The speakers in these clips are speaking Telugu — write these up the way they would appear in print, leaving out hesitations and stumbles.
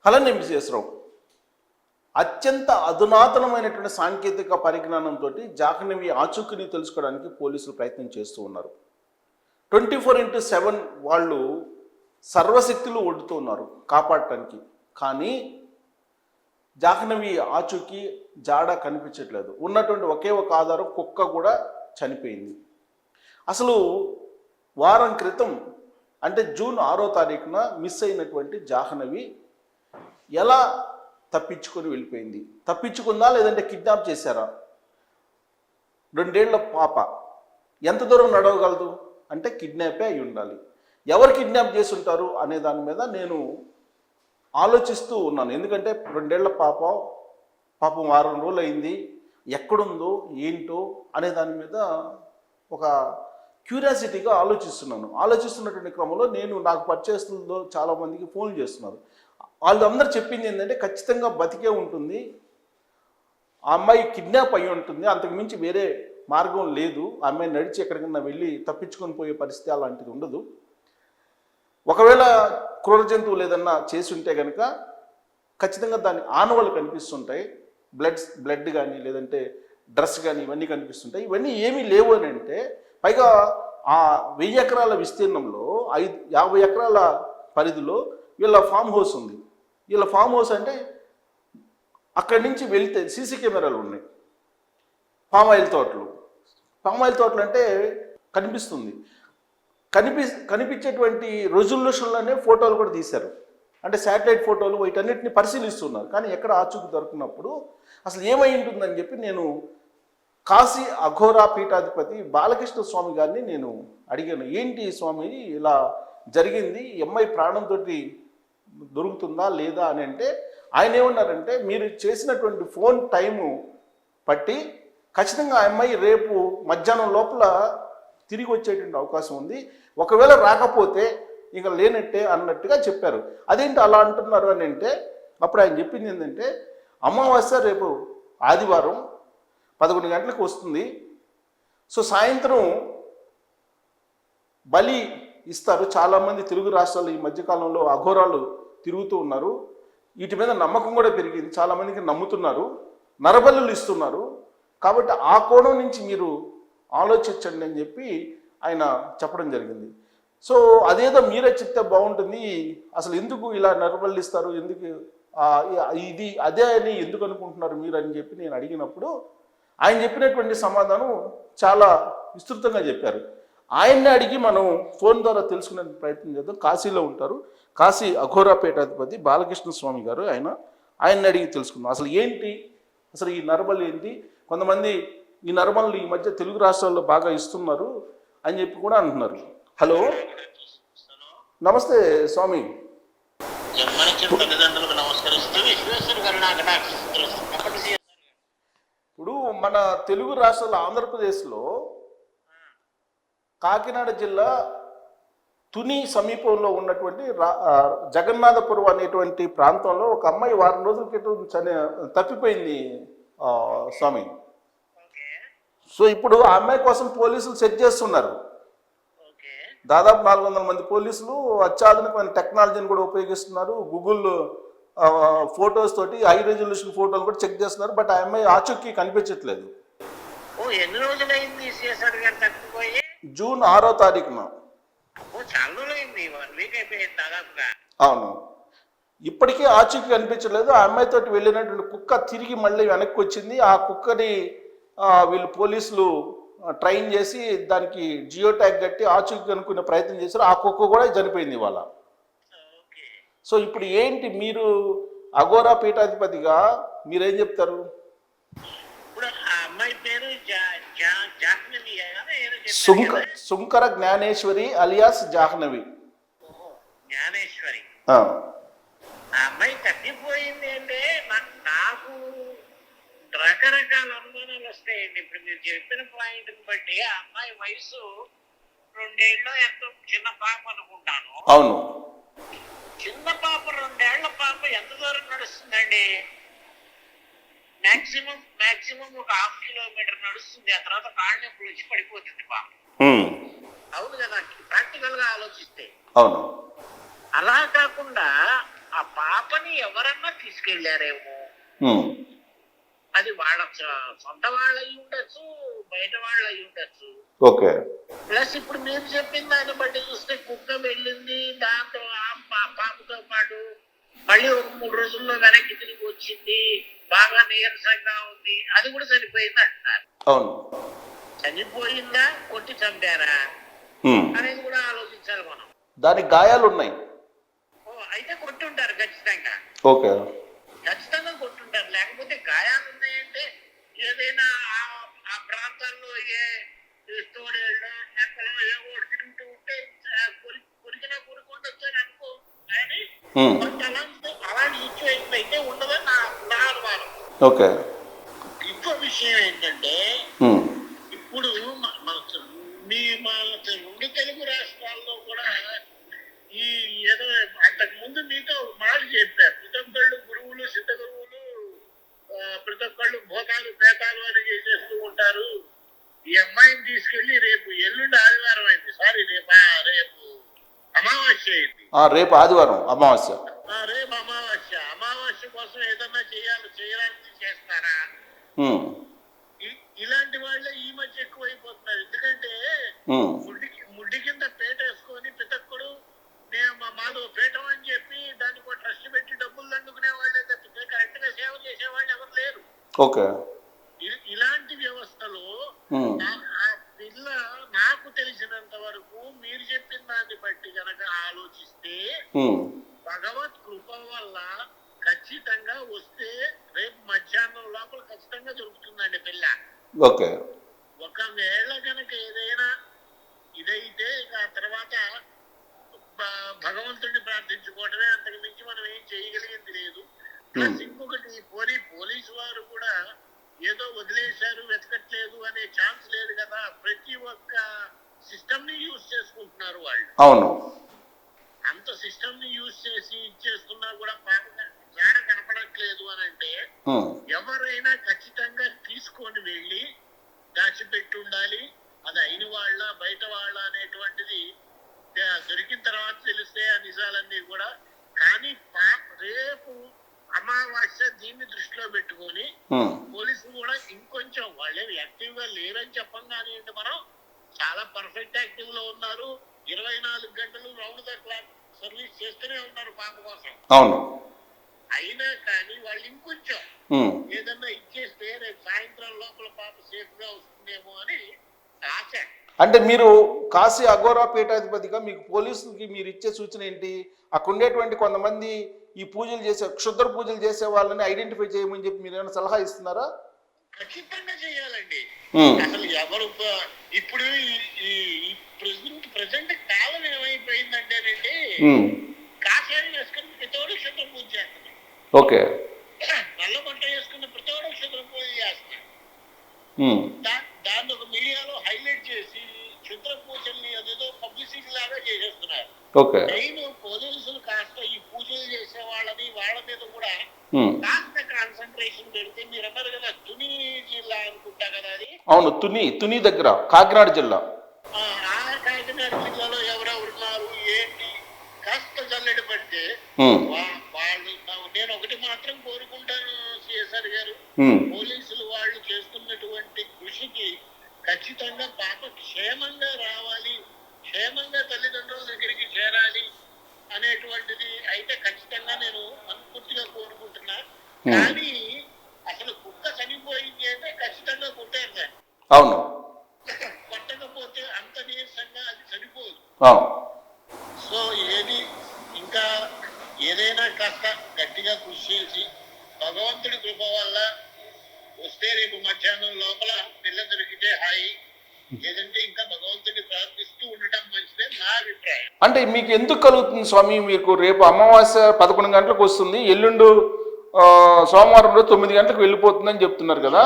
హలో ఎంబీసీఎస్ రావు అత్యంత అధునాతనమైనటువంటి సాంకేతిక పరిజ్ఞానంతో జాహ్నవి ఆచూకీని తెలుసుకోవడానికి పోలీసులు ప్రయత్నం చేస్తూ ఉన్నారు. 24/7 వాళ్ళు సర్వశక్తులు ఒడ్డుతూ ఉన్నారు కాపాడటానికి. కానీ జాహ్నవి ఆచూకీ జాడ కనిపించట్లేదు. ఉన్నటువంటి ఒకే ఒక ఆధారం, కుక్క కూడా చనిపోయింది. అసలు వారం క్రితం అంటే జూన్ 6వ తారీఖున మిస్ అయినటువంటి జాహ్నవి ఎలా తప్పించుకొని వెళ్ళిపోయింది? తప్పించుకుందా లేదంటే కిడ్నాప్ చేశారా? 2 ఏళ్ల పాప ఎంత దూరం నడవగలదు అంటే కిడ్నాపే అయి ఉండాలి. ఎవరు కిడ్నాప్ చేసి ఉంటారు అనే దాని మీద నేను ఆలోచిస్తూ ఉన్నాను. ఎందుకంటే 2 ఏళ్ల పాపం వారం రోజులు అయింది, ఎక్కడుందో ఏంటో అనే దాని మీద ఒక క్యూరియాసిటీగా ఆలోచిస్తున్నటువంటి క్రమంలో నాకు పరిచయస్తులతో చాలామందికి ఫోన్ చేస్తున్నారు. వాళ్ళందరూ చెప్పింది ఏంటంటే ఖచ్చితంగా బతికే ఉంటుంది, ఆ అమ్మాయి కిడ్నాప్ అయి ఉంటుంది, అంతకుమించి వేరే మార్గం లేదు, ఆ అమ్మాయి నడిచి ఎక్కడికన్నా వెళ్ళి తప్పించుకొని పోయే పరిస్థితి అలాంటిది ఉండదు. ఒకవేళ క్రూర జంతువులు ఏదన్నా చేసి ఉంటే కనుక ఖచ్చితంగా దాని ఆనవాళ్ళు కనిపిస్తుంటాయి. బ్లడ్ కానీ లేదంటే డ్రెస్ కానీ ఇవన్నీ కనిపిస్తుంటాయి. ఇవన్నీ ఏమీ లేవు అని అంటే, పైగా ఆ 1000 ఎకరాల విస్తీర్ణంలో 50 ఎకరాల పరిధిలో వీళ్ళ ఫామ్ హౌస్ ఉంది. వీళ్ళ ఫామ్ హౌస్ అంటే అక్కడి నుంచి వెళ్తే సీసీ కెమెరాలు ఉన్నాయి. పామ్ ఆయిల్ తోటలు అంటే కనిపిస్తుంది. కనిపించేటువంటి రెజల్యూషన్లోనే ఫోటోలు కూడా తీశారు. అంటే శాటిలైట్ ఫోటోలు వీటన్నిటిని పరిశీలిస్తున్నారు. కానీ ఎక్కడ ఆచూకీ దొరికినప్పుడు అసలు ఏమై ఉంటుందని చెప్పి నేను కాశీ అఘోరా పీఠాధిపతి బాలకృష్ణ స్వామి గారిని నేను అడిగాను. ఏంటి స్వామి ఇలా జరిగింది, ఈ అమ్మాయి ప్రాణంతో దొరుకుతుందా లేదా అని అంటే ఆయన ఏమన్నారంటే, మీరు చేసినటువంటి ఫోన్ టైము బట్టి ఖచ్చితంగా ఆ అమ్మాయి రేపు మధ్యాహ్నం లోపల తిరిగి వచ్చేటువంటి అవకాశం ఉంది, ఒకవేళ రాకపోతే ఇంకా లేనట్టే అన్నట్టుగా చెప్పారు. అదేంటి అలా అంటున్నారు అని అంటే, అప్పుడు ఆయన చెప్పింది ఏంటంటే, అమావాస్య రేపు ఆదివారం 11 గంటలకు వస్తుంది. సో సాయంత్రం బలి ఇస్తారు. చాలామంది తెలుగు రాష్ట్రాలు ఈ మధ్యకాలంలో అఘోరాలు తిరుగుతూ ఉన్నారు. వీటి మీద నమ్మకం కూడా పెరిగింది, చాలామందికి నమ్ముతున్నారు, నరబలులు ఇస్తున్నారు. కాబట్టి ఆ కోణం నుంచి మీరు ఆలోచించండి అని చెప్పి ఆయన చెప్పడం జరిగింది. సో అదేదో మీరే చెప్తే బాగుంటుంది, అసలు ఎందుకు ఇలా నరబలులు ఇస్తారు, ఎందుకు ఇది అదే అని ఎందుకు అనుకుంటున్నారు మీరు అని చెప్పి నేను అడిగినప్పుడు ఆయన చెప్పినటువంటి సమాధానం చాలా విస్తృతంగా చెప్పారు. ఆయన్ని అడిగి మనం ఫోన్ ద్వారా తెలుసుకునే ప్రయత్నం చేద్దాం. కాశీలో ఉంటారు, కాశీ అఘోరా పీఠాధిపతి బాలకృష్ణ స్వామి గారు. ఆయన్ని అడిగి తెలుసుకుందాం అసలు ఏంటి, అసలు ఈ నరబలి ఏంటి. కొంతమంది ఈ నరబలు ఈ మధ్య తెలుగు రాష్ట్రాల్లో బాగా ఇస్తున్నారు అని చెప్పి కూడా అంటున్నారు. హలో, నమస్తే స్వామి. ఇప్పుడు మన తెలుగు రాష్ట్రాల్లో ఆంధ్రప్రదేశ్లో కాకినాడ జిల్లా తుని సమీపంలో ఉన్నటువంటి జగన్నాథపురం అనేటువంటి ప్రాంతంలో ఒక అమ్మాయి వారం రోజుల క్రితం తప్పిపోయింది స్వామి. సో ఇప్పుడు ఆ అమ్మాయి కోసం పోలీసులు సెట్ చేస్తున్నారు. దాదాపు 400 మంది పోలీసులు అత్యాధునికమైన టెక్నాలజీని కూడా ఉపయోగిస్తున్నారు. గూగుల్ ఫొటోస్ తోటి హై రెజల్యూషన్ ఫోటోలు కూడా చెక్ చేస్తున్నారు. బట్ ఆ అమ్మాయి ఆచూకీ కనిపించట్లేదు. జూన్ 6వ తారీఖున. అవును, ఇప్పటికీ ఆచూకీ కనిపించలేదు. ఆ అమ్మాయితో వెళ్ళినటువంటి కుక్క తిరిగి మళ్ళీ వెనక్కి వచ్చింది. ఆ కుక్కని వీళ్ళు పోలీసులు ట్రైన్ చేసి దానికి జియో ట్యాగ్ కట్టి ఆచూకీ కనుక్కునే ప్రయత్నం చేశారు. ఆ కుక్క కూడా చనిపోయింది ఇవాళ. సో ఇప్పుడు ఏంటి, మీరు అఘోరా పీఠాధిపతిగా మీరేం చెప్తారు? సుంకర జ్ఞానేశ్వరి అలియాస్ జాహ్నవి. ఆ అమ్మాయి తప్పిపోయింది అంటే నాకు రకరకాల అనుమానాలు వస్తాయండి. ఇప్పుడు మీరు చెప్పిన పాయింట్ బట్టి ఆ అమ్మాయి వయసు 2 ఏళ్ళు ఎంతో చిన్న పాప అనుకుంటాను. అవును, చిన్న పాప 2 ఏళ్ల పాప ఎంత దూరం నడుస్తుందండి? మాక్సిమం ఒక 1/2 కిలోమీటర్ నడుస్తుంది. ఆ తర్వాత కాళ్ళ నొప్పులు వచ్చి పడిపోతుంది పాప. అవును కదా, ప్రాక్టికల్ గా ఆలోచిస్తే. అవును, అలా కాకుండా ఆ పాపని ఎవరన్నా తీసుకెళ్లారేమో, ఉమ్, అది వాళ్ళ సొంత వాళ్ళు అయి ఉండొచ్చు, బయట వాళ్ళు అయి ఉండొచ్చు. ఓకే. ప్లస్ ఇప్పుడు మీరు చెప్పిన దాన్ని బట్టి చూస్తే కుక్క వెళ్ళింది, దాంతో ఆ పాపతో పాటు మళ్ళీ ఒక 3 రోజుల్లో వెనక్కి తిరిగి వచ్చింది, బాగా నీరసంగా ఉంది, అది కూడా చనిపోయింది అంటున్నారు. అవును. చనిపోయిందా, కొట్టి చంపారా ఉమ్, అనేది కూడా ఆలోచించాలి మనం. దానికి గాయాలు ఉన్నాయి. ఓ అయితే కొట్టుంటారు ఖచ్చితంగా, ఓకే. ఖచ్చితంగా కొట్టుంటారు. లేకపోతే గాయాలు ఉన్నాయంటే ఏదైనా ఆ ప్రాంతాల్లో ఏ తోడేళ్ళు నెక్కలో ఏవో తిరుగుతూ ఉంటే కొరికినా కొనుక్కుంటొచ్చారు అనుకో, కానీ ఉమ్, అలాంటి సిచ్యువేషన్ అయితే ఉండదని నా అనుమానం. ఓకే. ఇంకో విషయం ఏంటంటే, ఉమ్, ఇప్పుడు మా 2 తెలుగు రాష్ట్రాల్లో కూడా ఈ ఏదో అంతకు ముందు మీతో ఒక మాట చెప్పారు, ప్రతి ఒక్కళ్ళు గురువులు, సిద్ధ గురువులు, ప్రతి ఒక్కళ్ళు భోతాలు పేతాలు అని చేసేస్తూ ఉంటారు. ఈ అమ్మాయిని తీసుకెళ్లి రేపు ఎల్లుండి ఆదివారం అయింది, సారీ రేపు అమావాస్య అయింది. రేపు ఆదివారం అమావాస్య. రేపు అమావాస్య కోసం ఏదన్నా చేయడానికి చేస్తారా? ఉమ్, ఇలాంటి వాళ్ళే ఈ మధ్య ఎక్కువైపోతున్నారు. ఎందుకంటే ఉమ్, ముడ్డి కింద పేట వేసుకొని పితక్కుడు మాదో పీఠం అని చెప్పి దానికి ఒక ట్రస్ట్ పెట్టి డబ్బులు దండుకునే వాళ్ళే తప్పితే కరెక్ట్ గా సేవ చేసే వాళ్ళు ఎవరు లేరు. ఓకే. ఇలాంటి వ్యవస్థలో ఉమ్, ఆ పిల్ల నాకు తెలిసినంత వరకు మీరు చెప్పిన దాన్ని బట్టి కనుక ఆలోచిస్తే ఉమ్, భగవత్ కృప వల్ల ఖచ్చితంగా వస్తే రేపు మధ్యాహ్నం లోపల ఖచ్చితంగా దొరుకుతుందండి పిల్ల. ఓకే. ఒకవేళ కనుక ఏదైనా ఇదైతే ఆ తర్వాత భగవంతుడిని ప్రార్థించుకోవటమే, అంతకు మించి మనం ఏం చేయగలిగింది లేదు. ప్లస్ ఇంకొకటి, పోలీసు వారు కూడా ఏదో వదిలేశారు వెతకట్లేదు అనే ఛాన్స్ లేదు కదా. ప్రతి ఒక్క సిస్టమ్ ని యూజ్ చేసుకుంటున్నారు వాళ్ళు. అవును. అంత సిస్టమ్ ని యూజ్ చేసి ఇచ్చేస్తున్నా కూడా జాడ కనపడట్లేదు అని అంటే ఎవరైనా ఖచ్చితంగా తీసుకొని వెళ్ళి దాచిపెట్టి ఉండాలి. అది అయిన వాళ్ళ బయట వాళ్ళ అనేటువంటిది దొరికిన తర్వాత తెలిస్తే ఆ నిజాలన్నీ కూడా. కానీ రేపు అమావాస్య దీన్ని దృష్టిలో పెట్టుకొని పోలీసులు కూడా ఇంకొంచెం వాళ్ళే యాక్టివ్ గా లేరని చెప్పం కానివ్వండి, మనం చాలా పర్ఫెక్ట్ యాక్టివ్ లో ఉన్నారు. 24 గంటలు రౌండ్ ద క్లాక్ సర్వీస్ చేస్తూనే ఉన్నారు పాప కోసం. అవును. అయినా కానీ వాళ్ళు ఇంకొంచెం ఏదన్నా ఇచ్చేస్తే రేపు సాయంత్రం లోపల పాప సేఫ్ గా వస్తుందేమో అని ఆశ. అంటే మీరు కాశీ అఘోరా పీఠాధిపతిగా మీకు పోలీసులకి మీరు ఇచ్చే సూచన ఏంటి? అక్కడ ఉండేటువంటి కొంతమంది ఈ పూజలు చేసే క్షుద్ర పూజలు చేసే వాళ్ళని ఐడెంటిఫై చేయమని చెప్పి మీరు ఏమైనా సలహా ఇస్తున్నారా? ఖచ్చితంగా చేయాలండి. అసలు ఎవరు ఇప్పుడు ఈ ప్రజెంట్ కాలం ఏమైపోయిందంటేనండి, కాషాయం వేసుకుని ప్రతివాడు క్షుద్ర పూజ చేస్తున్నారు. ఓకే. నల్ల బట్ట వేసుకున్న ప్రతివాడు క్షుద్ర పూజ చేస్తున్నారు. దాన్ని ఒక మీడియాలో హైలైట్ చేసి క్షుద్ర పూజల్ని అదేదో పబ్లిసిటీ లాగా చేసేస్తున్నారు. మెయిన్ పోలీసులు కాస్త ఈ పూజలు చేసే వాళ్ళ మీద కూడా కాస్త కాన్సన్ట్రేషన్ పెడితే, మీరు అన్నారు కదా తుని జిల్లా అనుకుంటా కదా అది. అవును, తుని దగ్గర కాకినాడ జిల్లా. ఆ కాకినాడ జిల్లాలో ఎవరెవరున్నారు ఏంటి కాస్త జల్లెడ పడితే వాళ్ళు, నేను ఒకటి మాత్రం కోరుకుంటాను సిఎస్ఆర్ గారు, పోలీసులు వాళ్ళు చేస్తున్నటువంటి కృషికి ఖచ్చితంగా పాప క్షేమంగా రావాలి, క్షేమంగా తల్లిదండ్రుల దగ్గరికి చేరాలి అనేటువంటిది అయితే ఖచ్చితంగా నేను మనస్ఫూర్తిగా కోరుకుంటున్నా. కానీ అసలు కుక్క చనిపోయింది అంటే ఖచ్చితంగా కొట్టారు దాన్ని. అవును. కొట్టకపోతే అంత నీరసంగా అది చనిపోదు. సో ఇంకా ఏదైనా కాస్త గట్టిగా కృషి చేసి భగవంతుడి కృప వల్ల వస్తే రేపు మధ్యాహ్నం లోపల పిల్ల దొరికితే హాయి, లేదంటే ఇంకా భగవంతుడిని ప్రార్థిస్తూ ఉండటం మంచిదే నా అభిప్రాయం. అంటే మీకు ఎందుకు కలుగుతుంది స్వామి? మీకు రేపు అమావాస్య 11 గంటలకు వస్తుంది, ఎల్లుండు సోమవారం రోజు 9 గంటలకు వెళ్ళిపోతుందని చెప్తున్నారు కదా.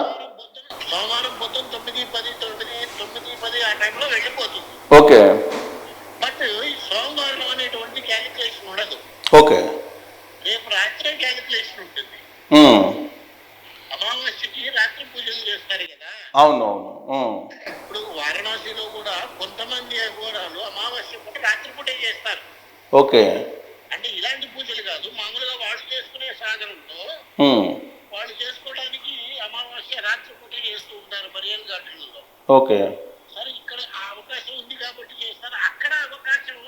సోమవారం పొద్దున్న 9:10 ఆ టైంలో వెళ్ళిపోతుంది. ఓకే. బట్ ఈ సోమవారం అనేటువంటి క్యాలిక్యులేషన్ ఉండదు. ఓకే. రేపు రాత్రే క్యాలిక్యులేషన్ ఉంటుంది. అమావాస్యకి రాత్రి పూజలు చేస్తారు కదా. అవునవును. ఇప్పుడు వారణాసిలో కూడా కొంతమంది అఘోరాలు అమావాస్య పూట రాత్రి పూటే చేస్తారు. ఓకే. అంటే ఇలాంటి పూజలు కాదు, మామూలుగా వాళ్ళు చేసుకునే సాధనంతో ఉమ్, వాళ్ళు చేసుకోవడానికి అమావాస్య రాత్రి పూట చేస్తూ ఉంటారు బరియల్ గార్డెన్లలో. ఓకే. సరే, ఇక్కడ ఆ అవకాశం ఉంది కాబట్టి చేస్తారు. అక్కడ అవకాశం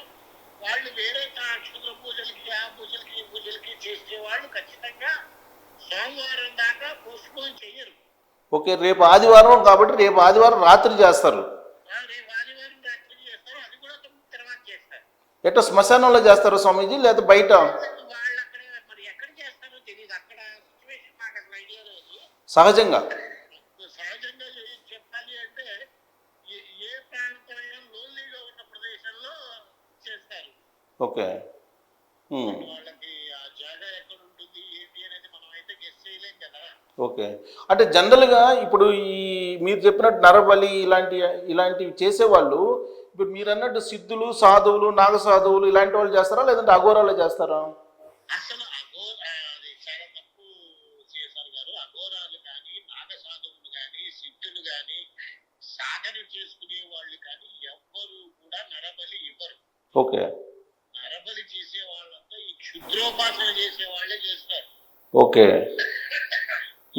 వాళ్ళు వేరే క్షుద్ర పూజలకి, ఆ పూజలకి, ఈ పూజలకి చేసే వాళ్ళు ఖచ్చితంగా సోమవారం దాకా పోస్ట్పోన్ చెయ్యరు. ఓకే, రేపు ఆదివారం కాబట్టి రేపు ఆదివారం రాత్రి చేస్తారు. రేపు ఆదివారం రాత్రి చేస్తారు, అది కూడా 9 తర్వాత చేస్తారు. ఎట్లా శ్మశానంలో చేస్తారా స్వామీజీ, లేదా బయట? వాళ్ళు అక్కడ మరి ఎక్కడ చేస్తారో తెలియదు, అక్కడ సిచ్యువేషన్ నాకు అసలు ఐడియా లేదు. సహజంగా సహజంగా చెప్పాలి అంటే ఏ ప్రాంతమైనా లోన్లీగా ఉన్న ప్రదేశంలో చేస్తారు. ఓకే. ఉమ్, వాళ్ళకి ఆ జాగా ఎక్కడ ఉంటుంది ఏంటి అనేది మనం అయితే గెస్ చేయలేం కదా. ఓకే. అంటే జనరల్గా ఇప్పుడు ఈ మీరు చెప్పినట్టు నరబలి ఇలాంటివి చేసేవాళ్ళు, ఇప్పుడు మీరు అన్నట్టు సిద్ధులు, సాధువులు, నాగ సాధువులు ఇలాంటి వాళ్ళు చేస్తారా, లేదంటే అఘోరాలు చేస్తారా? అసలు అది చాలా తప్పు చేశారు గారు. అఘోరాలు కానీ, నాగసాధువులు కానీ, సిద్ధులు కానీ, సాధన చేసుకునే వాళ్ళు కానీ ఎవ్వరు కూడా నరబలి ఇవ్వరు. ఓకే. నరబలి చేసే వాళ్ళంతా ఈ క్షుద్రోపాసన చేసే వాళ్ళే చేస్తారు. ఓకే.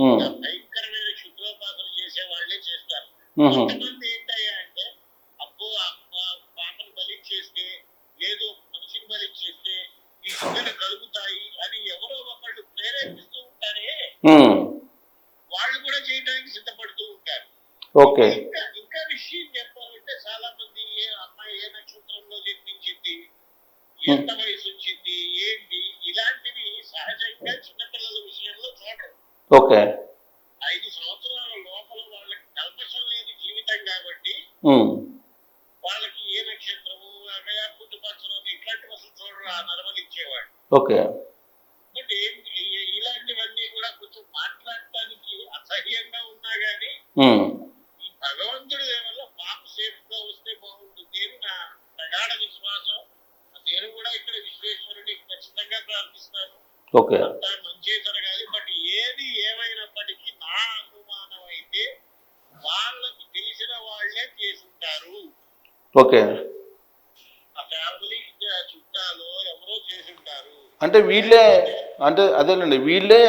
ఉమ్, భయంకరమైన క్షుద్రోపాసన చేసే వాళ్ళే చేస్తారు. ఉహు, కొంతమంది ఏంటయ్యా అంటే, అబ్బో పాపను బలి చేస్తే, లేదు మనిషిని బలి చేస్తే ఈ సిద్ధులు కలుగుతాయి అని ఎవరో ఒకళ్ళు ప్రేరేపిస్తూ ఉంటారే, ఉమ్, వాళ్ళు కూడా చేయడానికి సిద్ధపడుతూ ఉంటారు. ఓకే. ఇంకా విషయం చెప్పాలంటే, చాలా మంది అమ్మాయి ఏ నక్షత్రంలో జన్మించింది, ఎంత వయసు వచ్చింది, ఏంటి, ఇలాంటివి సహజంగా చిన్నపిల్లల విషయంలో చూడరు. ఓకే. 5 సంవత్సరాల లోపల వాళ్ళకి కల్పషం లేని జీవితం కాబట్టి ఉమ్, వాళ్ళకి ఏ నక్షత్రము, పుట్టుపచ్చరం ఇట్లాంటివి అసలు చూడరు ఆ నరమలు ఇచ్చేవాడు. ఓకే. బట్ ఇలాంటివన్నీ కూడా కొంచెం మాట్లాడటానికి అసహ్యంగా ఉన్నా గానీ ఉమ్, ఈ భగవంతుడి వల్ల పాప సేఫ్ గా వస్తే బాగుంటుంది అని నా ప్రగాఢ విశ్వాసం. నేను కూడా ఇక్కడ విశ్వేశ్వరుడిని ఖచ్చితంగా ప్రార్థిస్తాను, ఓకే. అంతా మంచి జరగాలి. బట్ ఏది ఏమైనప్పటికీ నా అనుమానం అయితే వాళ్ళకి తెలిసిన వాళ్లే చేసుంటారు. ఓకే. ఆ ఫ్యామిలీ చుట్టాలు ఎవరో చేసుంటారు. అంటే వీళ్ళే, అంటే అదేనండి, వీళ్ళే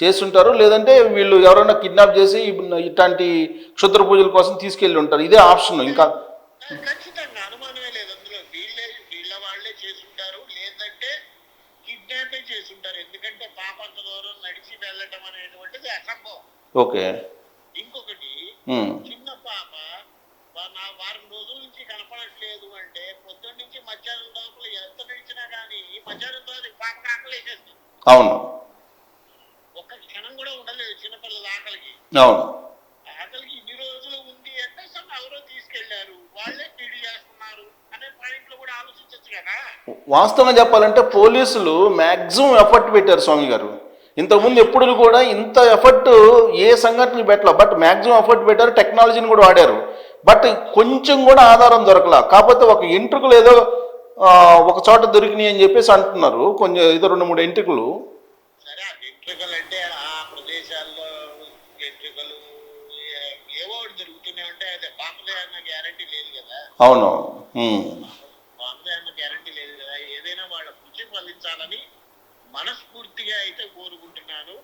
చేస్తుంటారు, లేదంటే వీళ్ళు ఎవరైనా కిడ్నాప్ చేసి ఇట్లాంటి క్షుద్ర పూజల కోసం తీసుకెళ్ళి ఉంటారు. ఇదే ఆప్షన్. ఇంకా ఖచ్చితంగా అనుమానమే లేదు అందులో. వీళ్ళ వాళ్లే చేసుంటారు, లేదంటే కిడ్నాపే చేసుంటారు. ఎందుకంటే పాప అంత దూరం నడిచి వెళ్ళటం అనేటువంటిది అసంభవం. ఓకే. ఇంకొకటి, ఉమ్, చిన్న పాప నా వారం రోజుల నుంచి కనపడట్లేదు అంటే పొద్దున్న నుంచి మధ్యాహ్నం లోపల ఎంత నడిచినా కానీ మధ్యాహ్నం తర్వాత పాప ఆకలేసేస్తుంది. అవును, ఒక్క క్షణం కూడా ఉండలేదు చిన్నపిల్లల ఆకలికి. అవును. ఆకలికి ఇన్ని రోజులు ఉంది అంటే అసలు ఎవరో తీసుకెళ్లారు, వాళ్ళే పీడి చేస్తున్నారు అనే పాయింట్ లో కూడా ఆలోచించచ్చు కదా. వాస్తవంగా చెప్పాలంటే పోలీసులు మ్యాక్సిమం ఎఫర్ట్ పెట్టారు స్వామి గారు. ఇంతకుముందు ఎప్పుడు కూడా ఇంత ఎఫర్ట్ ఏ సంఘటనలు పెట్టాల, బట్ మ్యాక్సిమం ఎఫర్ట్ పెట్టారు, టెక్నాలజీని కూడా వాడారు. బట్ కొంచెం కూడా ఆధారం దొరకలా. కాకపోతే ఒక ఎంట్రుకలు ఏదో ఒక చోట దొరికినాయి అని చెప్పేసి అంటున్నారు, కొంచెం ఏదో 2-3 ఎంట్రుకలు. సరే, ఆ వెంట్రుకలు అంటే ఆ ప్రదేశాల్లో వెంట్రుకలు ఏవో దొరుకుతూనే ఉంటాయి. అదే పాపలే అన్న గ్యారంటీ లేదు కదా. అవును. పాపలే అన్న గ్యారంటీ లేదు కదా. ఏదైనా వాళ్ళ కృషి ఫలించాలని మనస్ఫూర్తిగా అయితే కోరుకుంటున్నాను.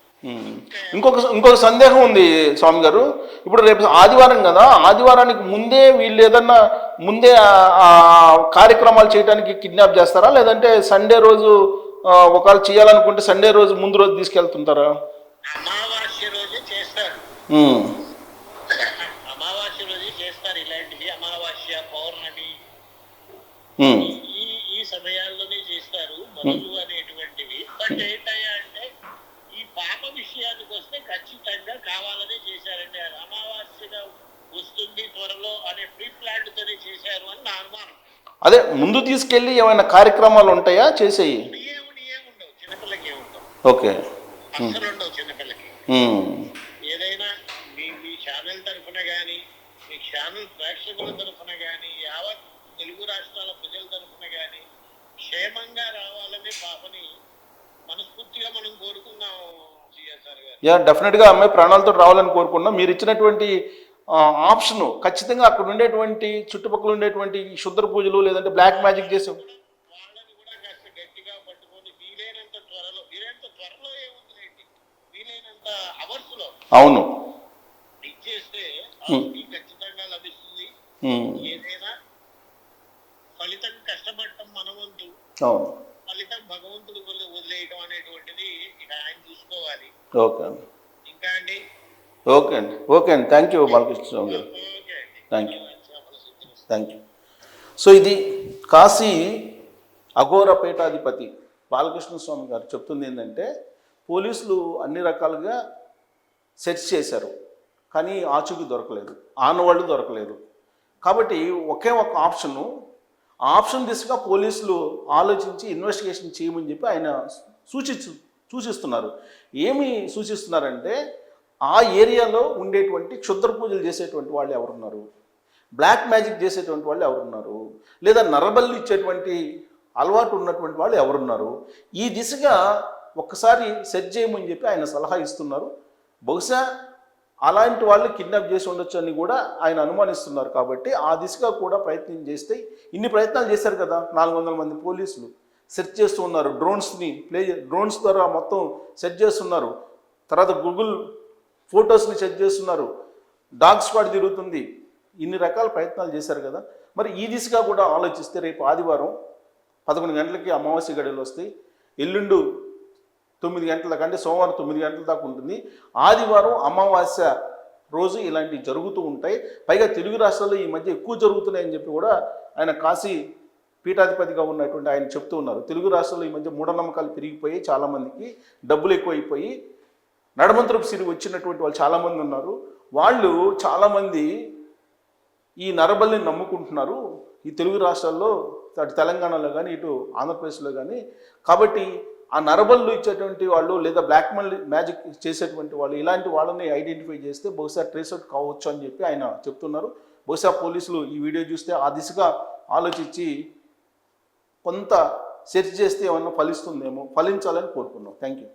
ఇంకొక సందేహం ఉంది స్వామి గారు. ఇప్పుడు రేపు ఆదివారం కదా, ఆదివారానికి ముందే వీళ్ళు ఏదన్నా ముందే కార్యక్రమాలు చేయడానికి కిడ్నాప్ చేస్తారా, లేదంటే సండే రోజు ఒకవేళ చేయాలనుకుంటే సండే రోజు ముందు రోజు తీసుకెళ్తుంటారా? అమావాస్య రోజే చేస్తారు. అమావాస్య రోజే చేస్తారు ఇలాంటివి. అమావాస్య, పౌర్ణమి ఈ సమయాల్లోనే చేస్తారు మొదలు అనేటువంటివి. బట్ ఏంటయ్యా అంటే ఈ పాప విషయానికి వస్తే ఖచ్చితంగా కావాలనే చేశారండి. అమావాస్యగా వస్తుంది త్వరలో అనే ప్రీ ప్లాన్ తోనే చేశారు అని నా అనుమానం. అదే ముందు తీసుకెళ్లి ఏమైనా కార్యక్రమాలు ఉంటాయా చేసేయి? ఏముండవు, చిన్నపిల్లకి ఏముండవు. ఓకే. అస్సలు ఉండవు చిన్నపిల్లకి. ఏదైనా మీ ఛానల్ తరఫున కానీ, మీ ఛానల్ ప్రేక్షకుల తరఫున కానీ, యావత్ తెలుగు రాష్ట్రాల ప్రజల తరఫున కానీ క్షేమంగా రావాలని పాపని మనస్ఫూర్తిగా మనం కోరుకున్నాం సిఎస్ఆర్ గారు. డెఫినెట్గా అమ్మాయి ప్రాణాలతో రావాలని కోరుకున్నాం. మీరు ఇచ్చినటువంటి ఆప్షన్ ఖచ్చితంగా అక్కడ ఉండేటువంటి చుట్టుపక్కల ఉండేటువంటి శుద్ర పూజలు లేదంటే బ్లాక్ మ్యాజిక్ చేసే వాళ్ళని కూడా కాస్త గట్టిగా ఏముందిలేండి, వీలైనంత అవర్స్ లో అవును. ఇచ్చేస్తే ఆమెకి ఖచ్చితంగా లభిస్తుంది. ఉమ్. ఏదైనా ఫలితం కష్టపడటం మన వంతు, అవును. ఫలితం భగవంతుడు వదిలేయటం అనేటువంటిది ఇక ఆయన చూసుకోవాలి. ఓకే అండి. ఇంకా అండి, ఓకే అండి. ఓకే అండి. థ్యాంక్ యూ బాలకృష్ణ స్వామి గారు. ఓకే అండి, థ్యాంక్ యూ. ధన్యవాదాలు. Thank you. సో ఇది కాశీ అఘోర పీఠాధిపతి బాలకృష్ణ స్వామి గారు చెప్తుంది ఏంటంటే, పోలీసులు అన్ని రకాలుగా సెర్చ్ చేశారు, కానీ ఆచూకీ దొరకలేదు, ఆనవాళ్ళు దొరకలేదు. కాబట్టి ఒకే ఒక ఆప్షను, ఆ ఆప్షన్ దిశగా పోలీసులు ఆలోచించి ఇన్వెస్టిగేషన్ చేయమని చెప్పి ఆయన సూచిస్తున్నారు. ఏమి సూచిస్తున్నారంటే, ఆ ఏరియాలో ఉండేటువంటి క్షుద్ర పూజలు చేసేటువంటి వాళ్ళు ఎవరున్నారు, బ్లాక్ మ్యాజిక్ చేసేటువంటి వాళ్ళు ఎవరున్నారు, లేదా నరబల్లి ఇచ్చేటువంటి అలవాటు ఉన్నటువంటి వాళ్ళు ఎవరున్నారు, ఈ దిశగా ఒక్కసారి సెర్చ్ చేయమని చెప్పి ఆయన సలహా ఇస్తున్నారు. బహుశా అలాంటి వాళ్ళు కిడ్నాప్ చేసి ఉండొచ్చు అని కూడా ఆయన అనుమానిస్తున్నారు. కాబట్టి ఆ దిశగా కూడా ప్రయత్నం చేస్తే, ఇన్ని ప్రయత్నాలు చేశారు కదా, 400 మంది పోలీసులు సెర్చ్ చేస్తూ ఉన్నారు, డ్రోన్స్ ద్వారా మొత్తం సెర్చ్ చేస్తున్నారు, తర్వాత గూగుల్ ఫొటోస్ని చెక్ చేస్తున్నారు, డాగ్ స్క్వాడ్ తిరుగుతుంది, ఇన్ని రకాల ప్రయత్నాలు చేశారు కదా. మరి ఈ దిశగా కూడా ఆలోచిస్తే రేపు ఆదివారం 11 గంటలకి అమావాస్య గడియలు వస్తాయి, ఎల్లుండు 9 గంటల దాకా, అంటే సోమవారం 9 గంటల దాకా ఉంటుంది, ఆదివారం అమావాస్య రోజు ఇలాంటివి జరుగుతూ ఉంటాయి. పైగా తెలుగు రాష్ట్రాల్లో ఈ మధ్య ఎక్కువ జరుగుతున్నాయని చెప్పి కూడా ఆయన కాశీ పీఠాధిపతిగా ఉన్నటువంటి ఆయన చెప్తూ ఉన్నారు. తెలుగు రాష్ట్రాల్లో ఈ మధ్య మూఢనమ్మకాలు పెరిగిపోయి, చాలామందికి డబ్బులు ఎక్కువైపోయి నడమంత్రపు సిరి వచ్చినటువంటి వాళ్ళు చాలామంది ఉన్నారు. వాళ్ళు చాలామంది ఈ నరబలిని నమ్ముకుంటున్నారు ఈ తెలుగు రాష్ట్రాల్లో, అటు తెలంగాణలో కానీ ఇటు ఆంధ్రప్రదేశ్లో కానీ. కాబట్టి ఆ నరబళ్ళు ఇచ్చేటువంటి వాళ్ళు లేదా బ్లాక్ మ్యాజిక్ చేసేటువంటి వాళ్ళు, ఇలాంటి వాళ్ళని ఐడెంటిఫై చేస్తే బహుశా ట్రేస్ అవుట్ కావచ్చు అని చెప్పి ఆయన చెప్తున్నారు. బహుశా పోలీసులు ఈ వీడియో చూస్తే ఆ దిశగా ఆలోచించి కొంత సెర్చ్ చేస్తే ఏమన్నా ఫలిస్తుందేమో, ఫలించాలని కోరుకున్నాం. Thank you.